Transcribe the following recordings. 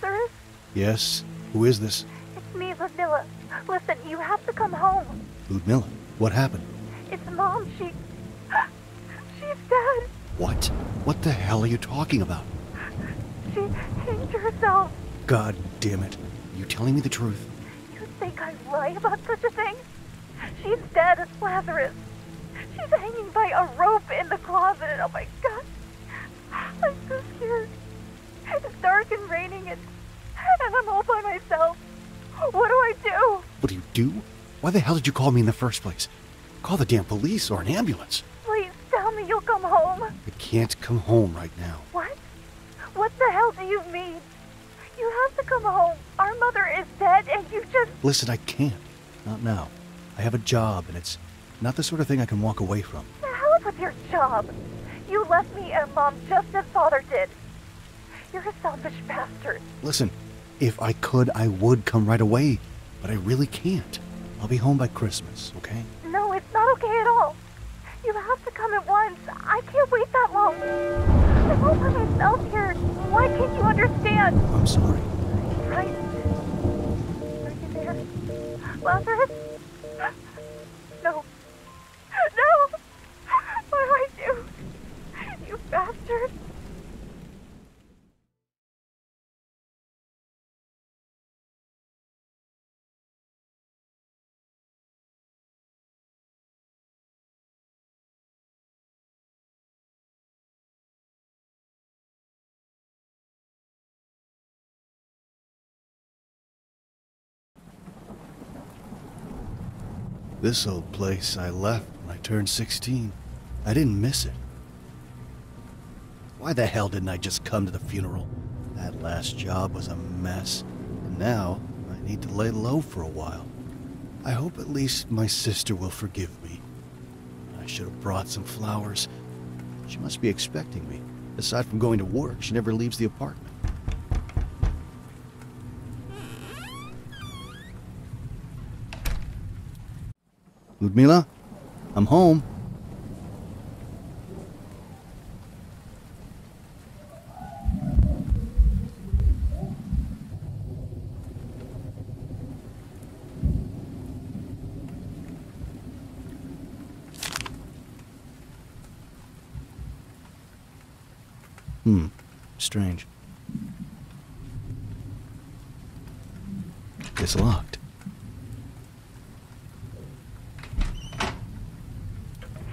Lazarus? Yes? Who is this? It's me, Ludmilla. Listen, you have to come home. Ludmilla? What happened? It's Mom. She's dead. What? What the hell are you talking about? She hanged herself. God damn it. Are you telling me the truth? You think I'd lie about such a thing? She's dead, Lazarus. She's hanging by a rope in the closet. Oh my God. I'm so scared. It's dark and raining and I'm all by myself. What do I do? What do you do? Why the hell did you call me in the first place? Call the damn police or an ambulance. Please tell me you'll come home. I can't come home right now. What? What the hell do you mean? You have to come home. Our mother is dead and you just... Listen, I can't. Not now. I have a job and it's not the sort of thing I can walk away from. The hell with your job. You left me and Mom just as Father did. You're a selfish bastard. Listen, if I could, I would come right away, but I really can't. I'll be home by Christmas, okay? No, it's not okay at all. You have to come at once. I can't wait that long. I'm all by myself here. Why can't you understand? I'm sorry. Right. Are you there? Lazarus? No. No! What do I do? You bastard. This old place I left when I turned 16. I didn't miss it. Why the hell didn't I just come to the funeral? That last job was a mess, and now I need to lay low for a while. I hope at least my sister will forgive me. I should have brought some flowers. She must be expecting me. Aside from going to work, she never leaves the apartment. Ludmilla? I'm home. Strange. It's locked.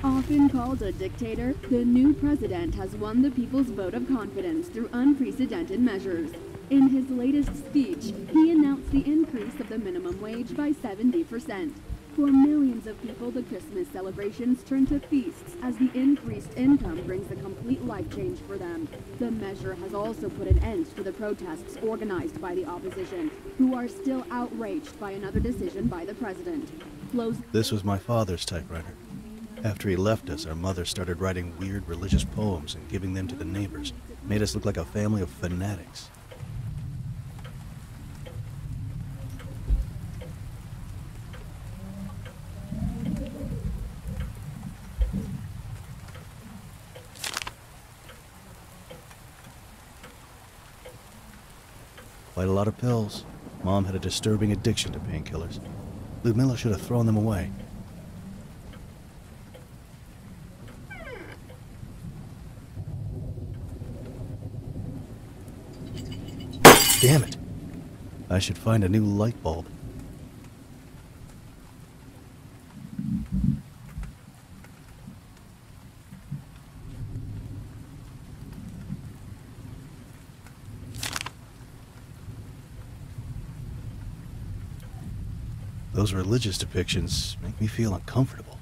Often called a dictator, the new president has won the people's vote of confidence through unprecedented measures. In his latest speech, he announced the increase of the minimum wage by 70%. For millions of people, the Christmas celebrations turn to feasts as the increased income brings a complete life change for them. The measure has also put an end to the protests organized by the opposition, who are still outraged by another decision by the president. This was my father's typewriter. After he left us, our mother started writing weird religious poems and giving them to the neighbors. Made us look like a family of fanatics. Quite a lot of pills. Mom had a disturbing addiction to painkillers. Ludmilla should have thrown them away. Damn it! I should find a new light bulb. Those religious depictions make me feel uncomfortable.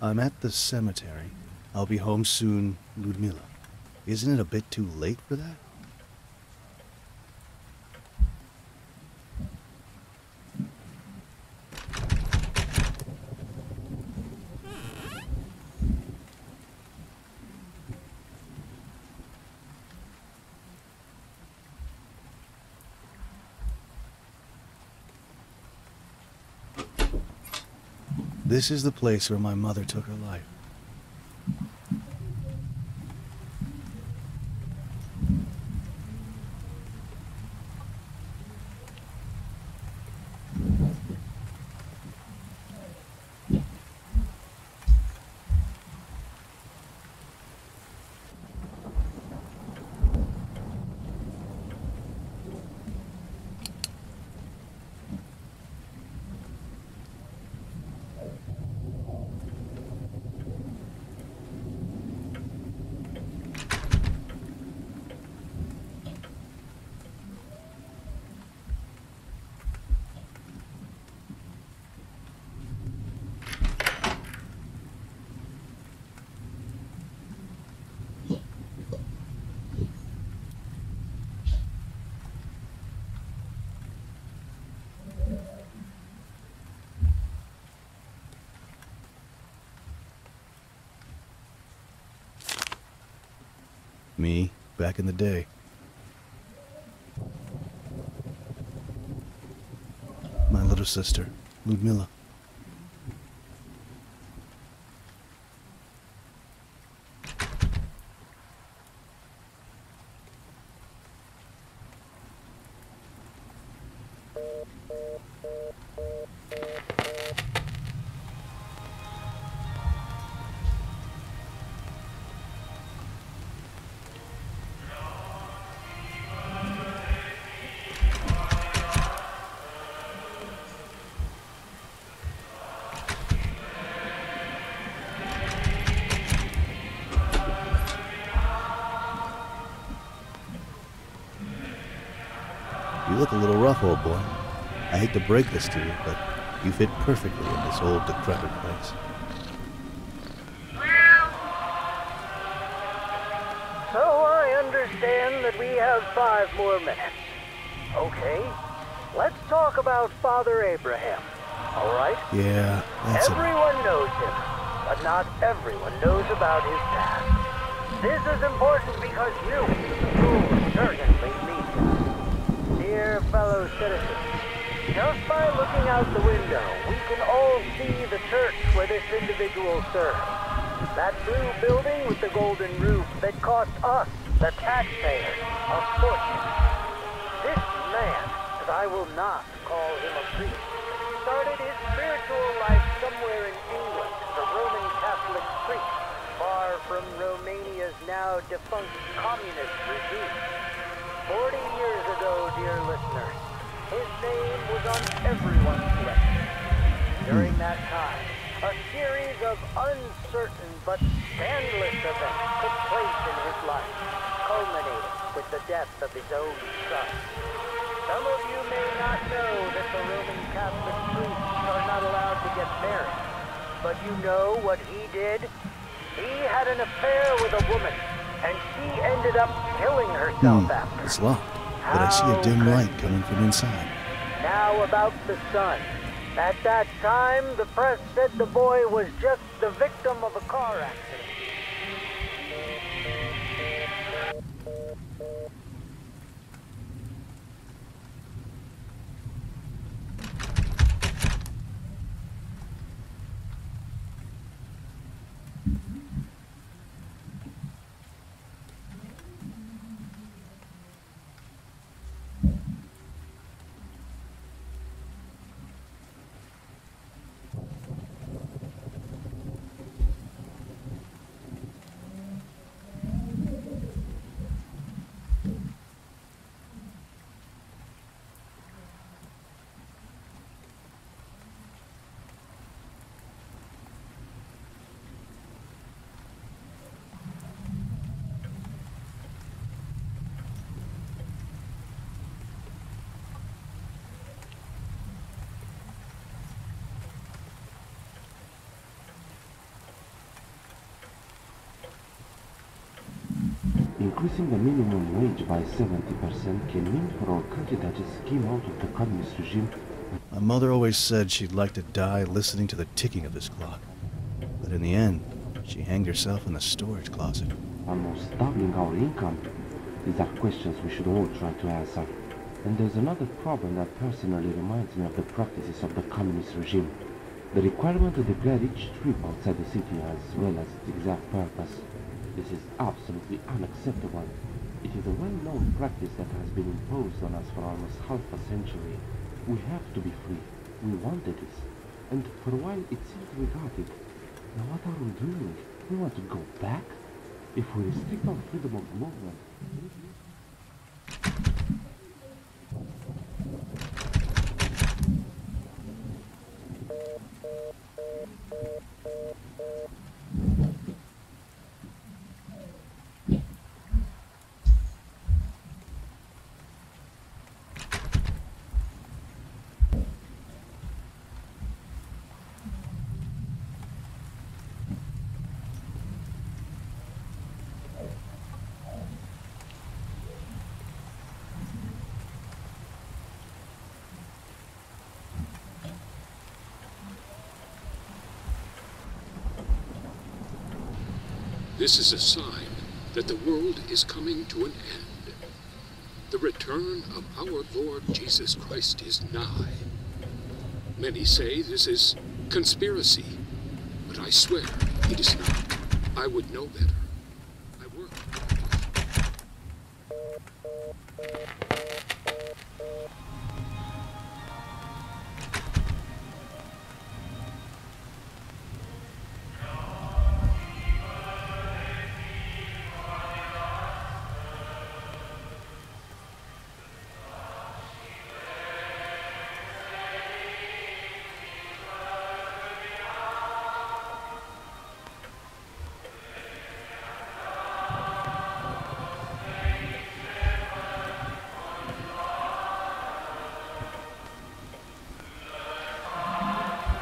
I'm at the cemetery. I'll be home soon, Ludmilla. Isn't it a bit too late for that? This is the place where my mother took her life. Me, back in the day. My little sister, Ludmilla. You look a little rough, old boy. I hate to break this to you, but you fit perfectly in this old, decrepit place. So I understand that we have 5 more minutes. Okay, let's talk about Father Abraham, all right? Yeah, that's it. Everyone knows him, but not everyone knows about his past. This is important because you will certainly meet him. Dear fellow citizens, just by looking out the window, we can all see the church where this individual served. That blue building with the golden roof that cost us, the taxpayers, a fortune. This man, as I will not call him a priest, started his spiritual life somewhere in England as a Roman Catholic priest, far from Romania's now defunct communist regime. 40 years ago, dear listeners, his name was on everyone's lips. During that time, a series of uncertain but scandalous events took place in his life, culminating with the death of his own son. Some of you may not know that the Roman Catholic priests are not allowed to get married, but you know what he did? He had an affair with a woman, and she ended up killing herself after. It's locked, but I see a dim light coming from inside. Now about the son. At that time, the press said the boy was just the victim of a car accident. Increasing the minimum wage by 70% can mean for our country that it came out of the communist regime. My mother always said she'd like to die listening to the ticking of this clock. But in the end, she hanged herself in the storage closet. Almost doubling our income. These are questions we should all try to answer. And there's another problem that personally reminds me of the practices of the communist regime. The requirement to declare each trip outside the city as well as its exact purpose. This is absolutely unacceptable. It is a well-known practice that has been imposed on us for almost half a century. We have to be free. We wanted this. And for a while it seemed we got it. Now what are we doing? We want to go back? If we restrict our freedom of movement... This is a sign that the world is coming to an end. The return of our Lord Jesus Christ is nigh. Many say this is conspiracy, but I swear it is not. I would know better. I work.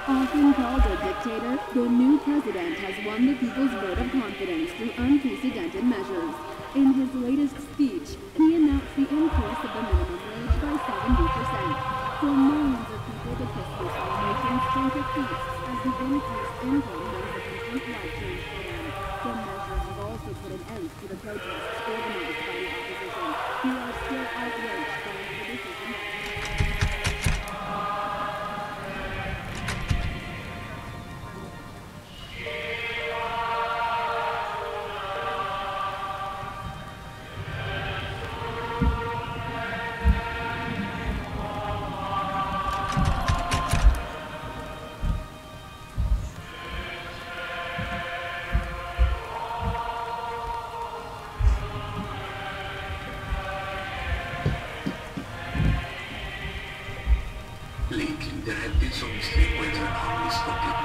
Often called a dictator, the new president has won the people's vote of confidence through unprecedented measures. In his latest speech, he announced the increase of the minimum wage by 70%. For millions of people, the Christmas celebrations drink at feasts as the increased income brings a complete life change for them. The measures have also put an end to the protests organized by the opposition, who are still outraged by the decision.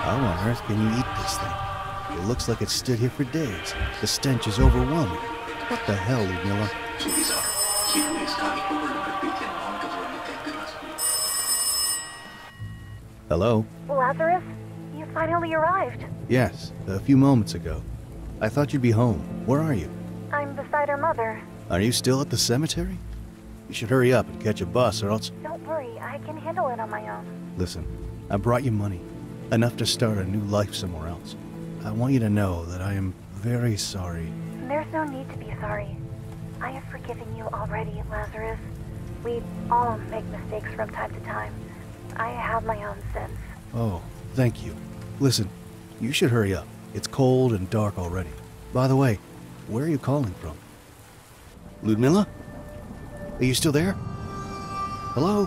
How on earth can you eat this thing? It looks like it stood here for days. The stench is overwhelming. What the hell, Ludmilla? Hello? Lazarus, you finally arrived. Yes, a few moments ago. I thought you'd be home. Where are you? I'm beside her mother. Are you still at the cemetery? You should hurry up and catch a bus or else... Don't worry, I can handle it on my own. Listen, I brought you money. Enough to start a new life somewhere else. I want you to know that I am very sorry. There's no need to be sorry. I have forgiven you already, Lazarus. We all make mistakes from time to time. I have my own sins. Oh, thank you. Listen, you should hurry up. It's cold and dark already. By the way, where are you calling from? Ludmilla? Are you still there? Hello?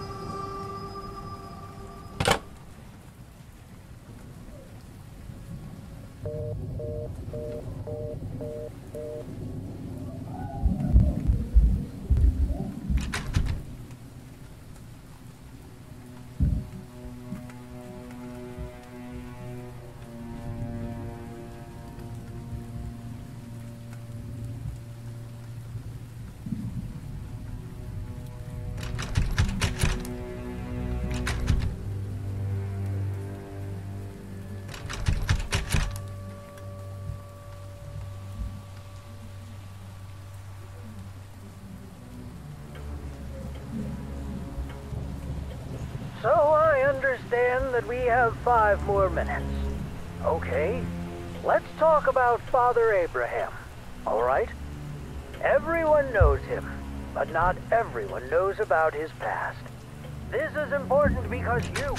So I understand that we have 5 more minutes. Okay, let's talk about Father Abraham, all right? Everyone knows him, but not everyone knows about his past. This is important because you...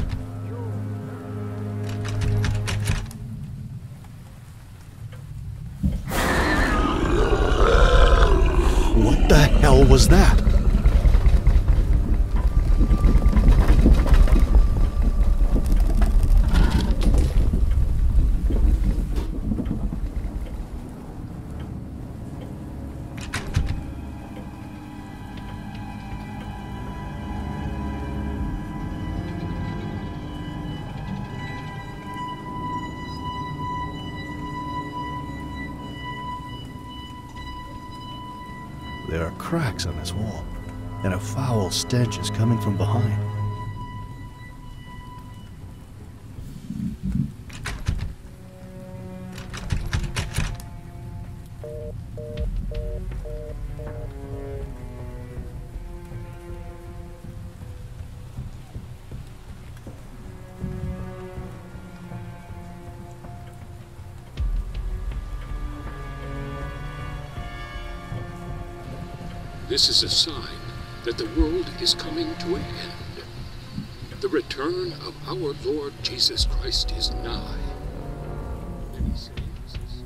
What the hell was that? There are cracks on this wall, and a foul stench is coming from behind. This is a sign that the world is coming to an end. The return of our Lord Jesus Christ is nigh. Many say this is...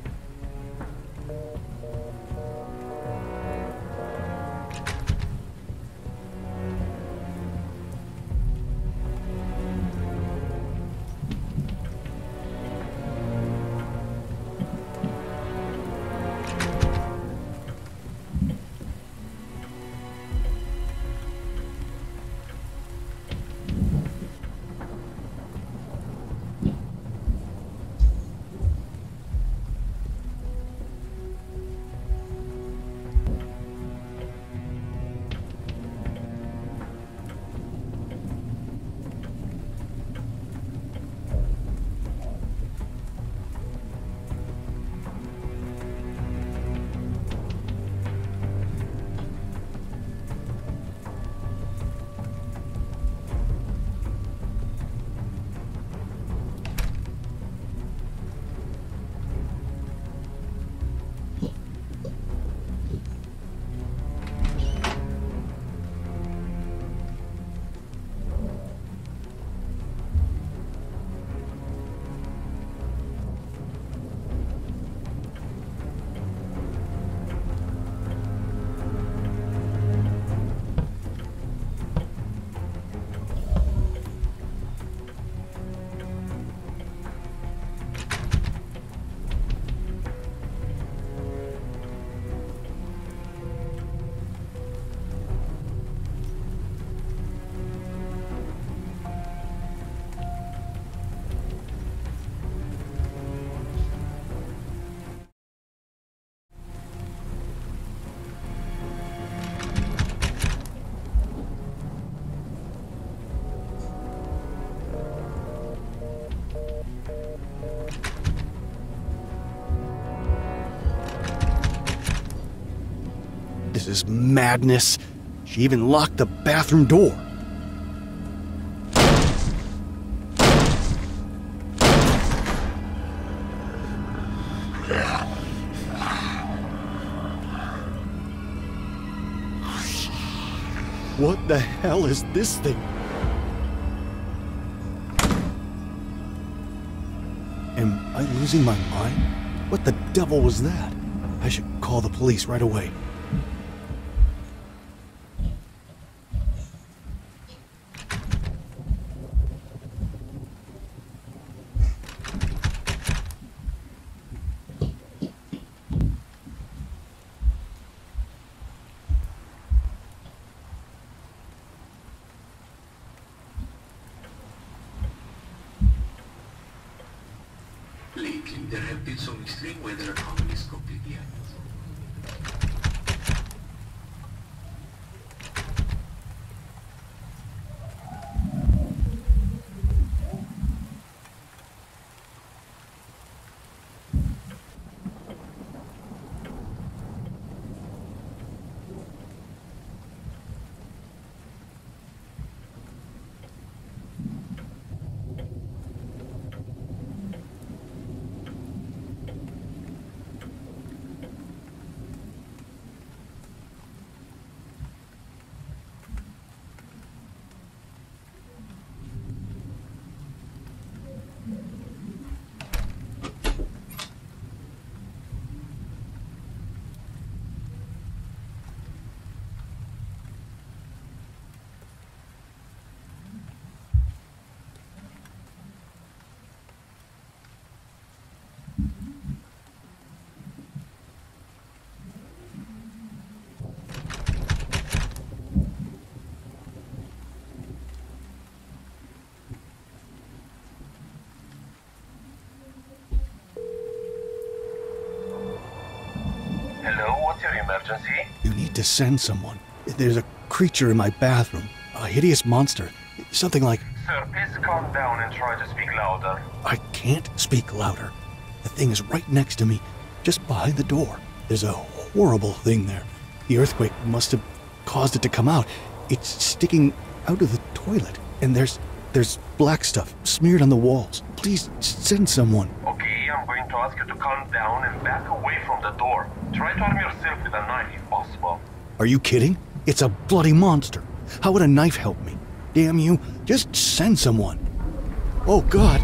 This is madness. She even locked the bathroom door. What the hell is this thing? Am I losing my mind? What the devil was that? I should call the police right away. Lately, there have been some extreme weather anomalies completely unknown. Hello, what's your emergency? You need to send someone. There's a creature in my bathroom. A hideous monster. Something like... Sir, please calm down and try to speak louder. I can't speak louder. The thing is right next to me, just behind the door. There's a horrible thing there. The earthquake must have caused it to come out. It's sticking out of the toilet, and there's black stuff smeared on the walls. Please send someone. Okay, I'm going to ask you to calm down and back away from the door. Try to arm yourself with a knife if possible. Are you kidding? It's a bloody monster. How would a knife help me? Damn you, just send someone. Oh God,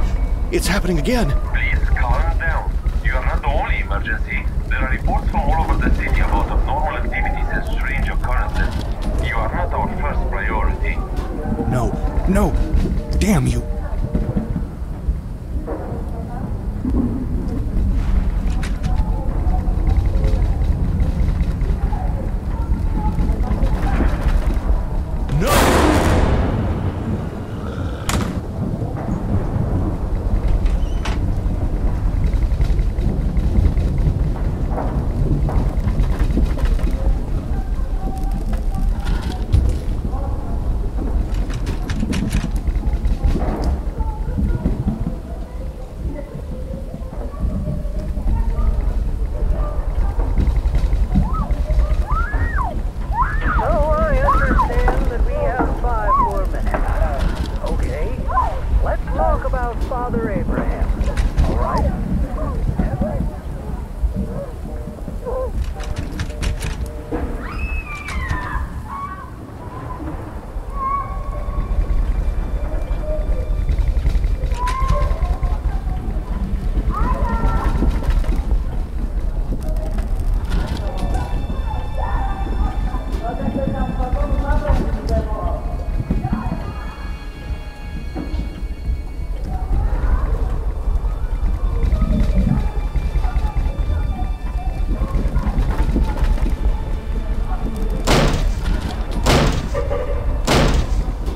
it's happening again. Please calm down. You are not the only emergency. There are reports from all over the city about abnormal activities and strange occurrences. You are not our first priority. No, no, damn you.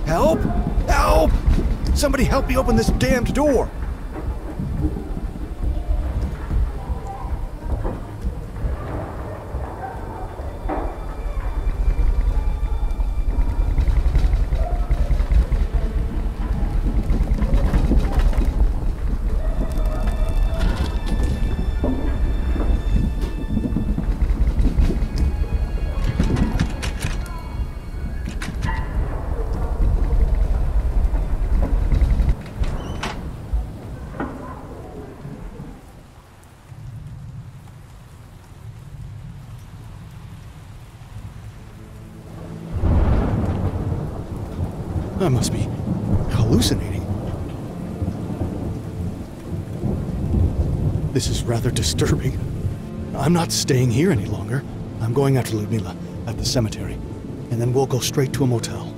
Help! Help! Somebody help me open this damned door! I must be hallucinating. This is rather disturbing. I'm not staying here any longer. I'm going after Ludmila at the cemetery, and then we'll go straight to a motel.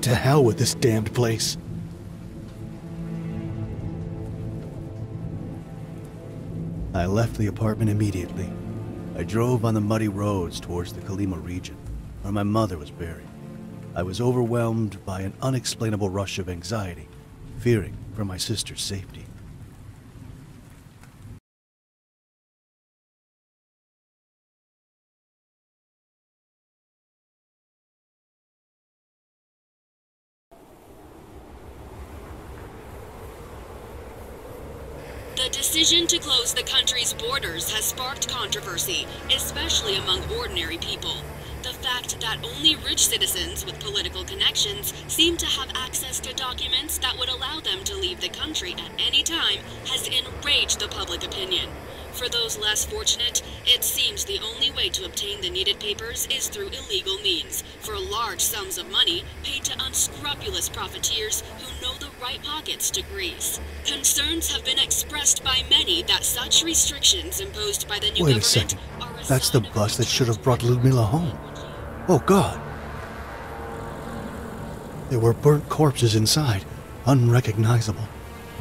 To hell with this damned place. I left the apartment immediately. I drove on the muddy roads towards the Kalima region, where my mother was buried. I was overwhelmed by an unexplainable rush of anxiety, fearing for my sister's safety. The decision to close the country's borders has sparked controversy, especially among ordinary people. The fact that only rich citizens with political connections seem to have access to documents that would allow them to leave the country at any time has enraged the public opinion. For those less fortunate, it seems the only way to obtain the needed papers is through illegal means, for large sums of money paid to unscrupulous profiteers who know the right pockets to grease. Concerns have been expressed by many that such restrictions imposed by the new Wait government a second. are a That's the sign of bus that should have brought Ludmila home. Oh God. There were burnt corpses inside, unrecognizable.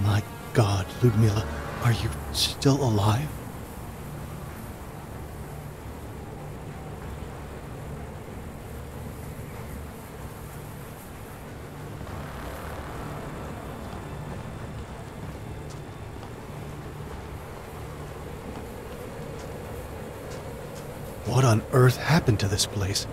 My God, Ludmila, are you still alive? What on earth happened to this place?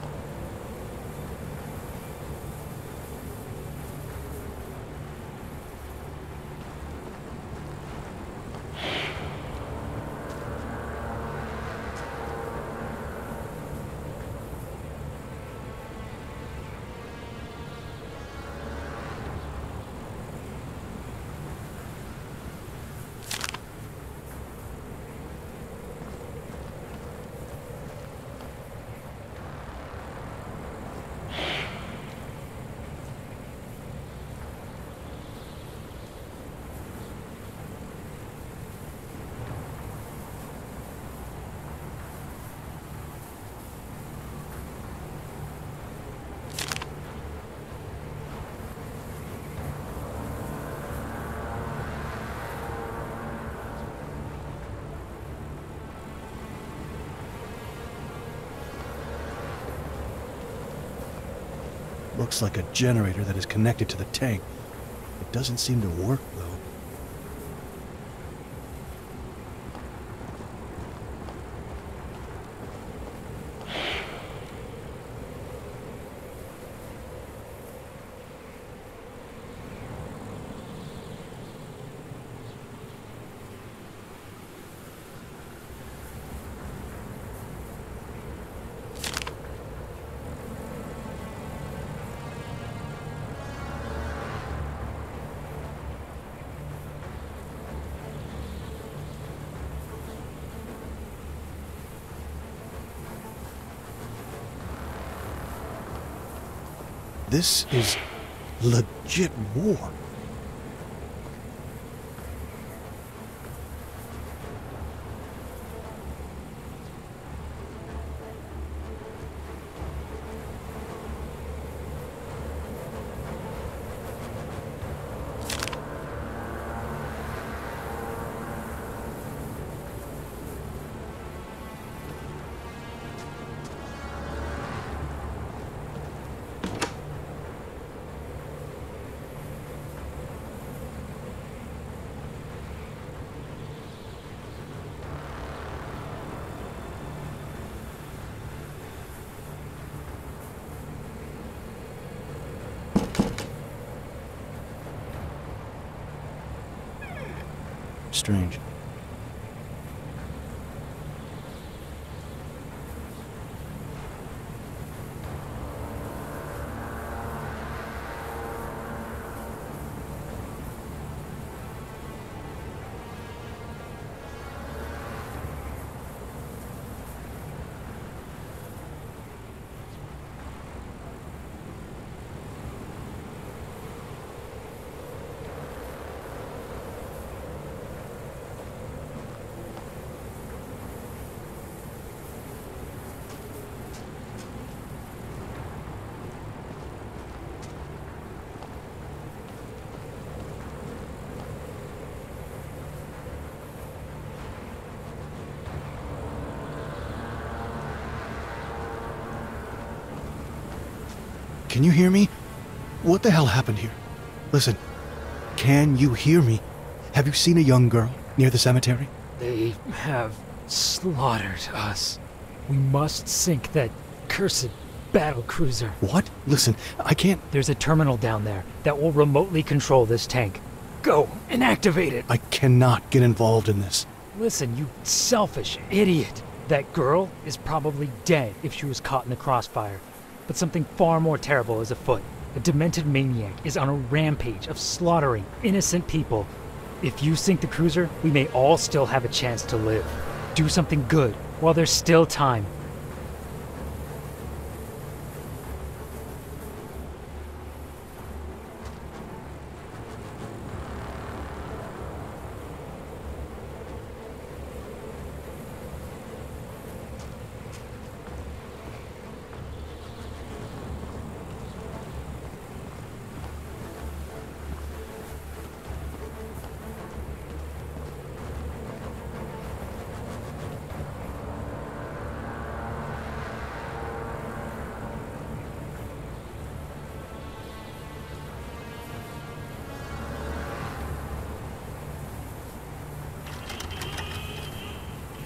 Looks like a generator that is connected to the tank. It doesn't seem to work, though. This is legit war. Strange. Can you hear me? What the hell happened here? Listen, can you hear me? Have you seen a young girl near the cemetery? They have slaughtered us. We must sink that cursed battle cruiser. What? Listen, I can't... There's a terminal down there that will remotely control this tank. Go and activate it. I cannot get involved in this. Listen, you selfish idiot. That girl is probably dead if she was caught in the crossfire. But something far more terrible is afoot. A demented maniac is on a rampage of slaughtering innocent people. If you sink the cruiser, we may all still have a chance to live. Do something good while there's still time.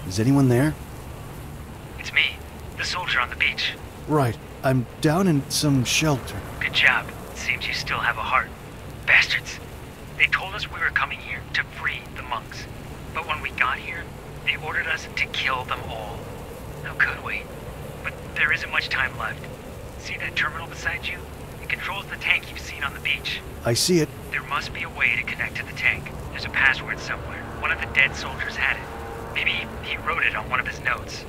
Is anyone there? It's me, the soldier on the beach. Right. I'm down in some shelter. Good job. Seems you still have a heart. Bastards. They told us we were coming here to free the monks. But when we got here, they ordered us to kill them all. How could we? But there isn't much time left. See that terminal beside you? It controls the tank you've seen on the beach. I see it. There must be a way to connect to the tank. There's a password somewhere. One of the dead soldiers had it. Maybe he wrote it on one of his notes.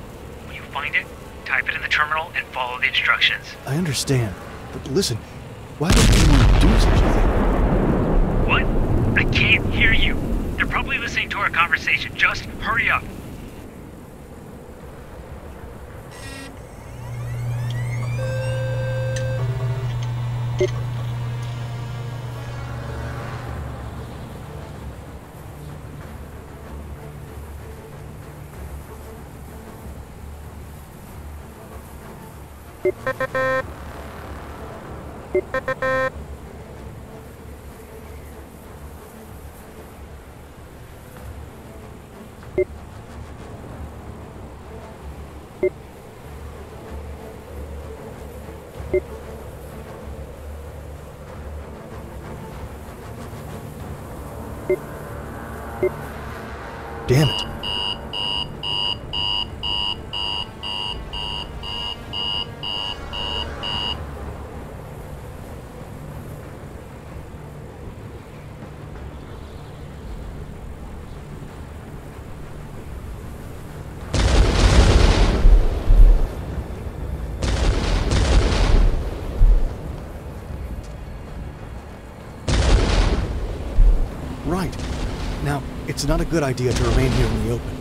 When you find it, type it in the terminal and follow the instructions. I understand. But listen, why would anyone do such a thing? What? I can't hear you. They're probably listening to our conversation. Just hurry up. Damn it. Right. Now, it's not a good idea to remain here in the open.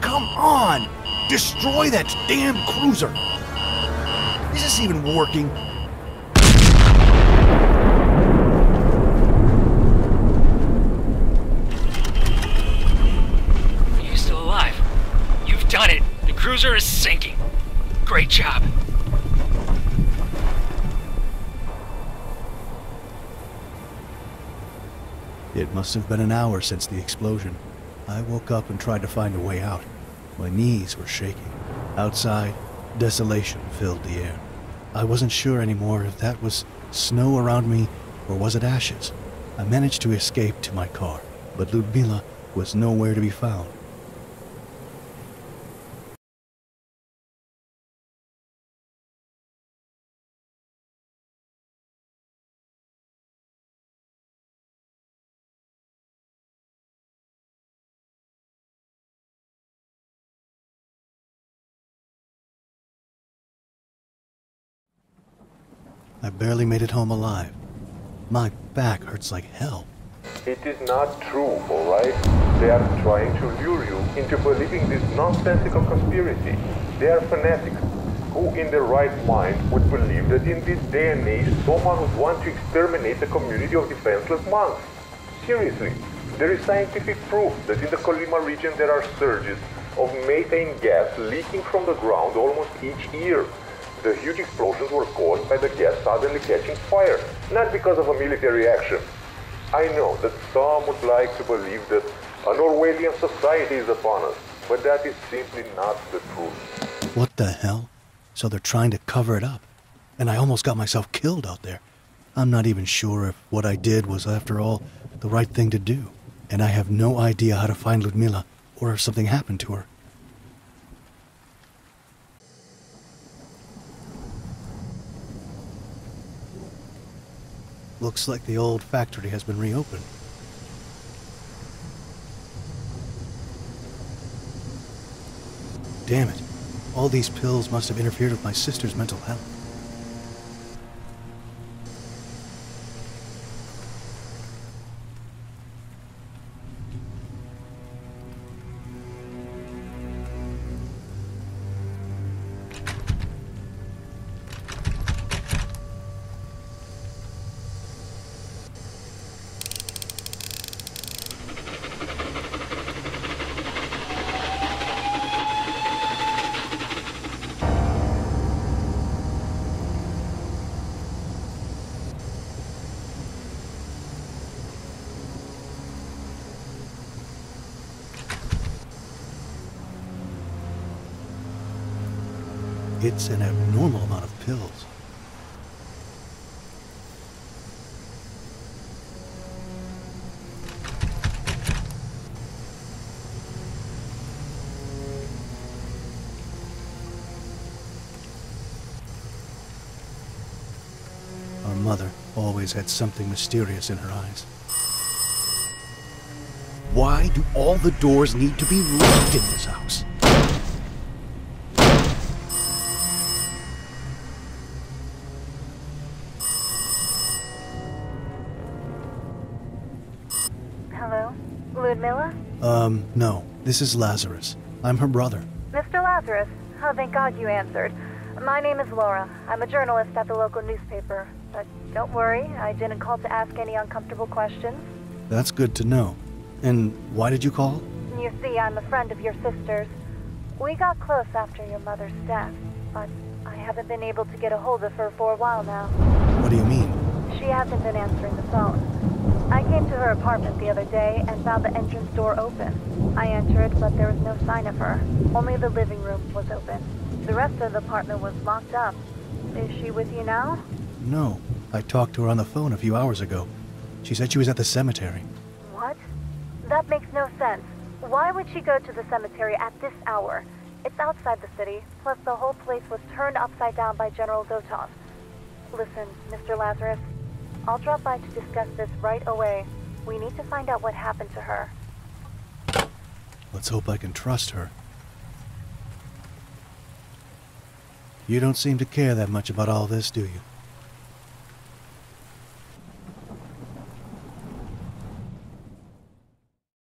Come on! Destroy that damn cruiser! Is this even working? You're still alive. You've done it. The cruiser is sinking. Great job. It must have been an hour since the explosion. I woke up and tried to find a way out. My knees were shaking. Outside, desolation filled the air. I wasn't sure anymore if that was snow around me or was it ashes. I managed to escape to my car, but Ludmila was nowhere to be found. I barely made it home alive. My back hurts like hell. It is not true, alright? They are trying to lure you into believing this nonsensical conspiracy. They are fanatics. Who in their right mind would believe that in this day and age someone would want to exterminate a community of defenseless monks? Seriously, there is scientific proof that in the Colima region there are surges of methane gas leaking from the ground almost each year. The huge explosions were caused by the gas suddenly catching fire, not because of a military action. I know that some would like to believe that an Orwellian society is upon us, but that is simply not the truth. What the hell? So they're trying to cover it up. And I almost got myself killed out there. I'm not even sure if what I did was, after all, the right thing to do. And I have no idea how to find Ludmila, or if something happened to her. Looks like the old factory has been reopened. Damn it. All these pills must have interfered with my sister's mental health. It's an abnormal amount of pills. always had something mysterious in her eyes. Why do all the doors need to be locked in this house? Hello? Ludmilla? No. This is Lazarus. I'm her brother. Mr. Lazarus? Oh, thank God you answered. My name is Laura. I'm a journalist at the local newspaper. But don't worry, I didn't call to ask any uncomfortable questions. That's good to know. And why did you call? You see, I'm a friend of your sister's. We got close after your mother's death, but I haven't been able to get a hold of her for a while now. What do you mean? She hasn't been answering the phone. I came to her apartment the other day and found the entrance door open. I entered, but there was no sign of her. Only the living room was open. The rest of the apartment was locked up. Is she with you now? No. I talked to her on the phone a few hours ago. She said she was at the cemetery. What? That makes no sense. Why would she go to the cemetery at this hour? It's outside the city, plus the whole place was turned upside down by General Zotov. Listen, Mr. Lazarus, I'll drop by to discuss this right away. We need to find out what happened to her. Let's hope I can trust her. You don't seem to care that much about all this, do you?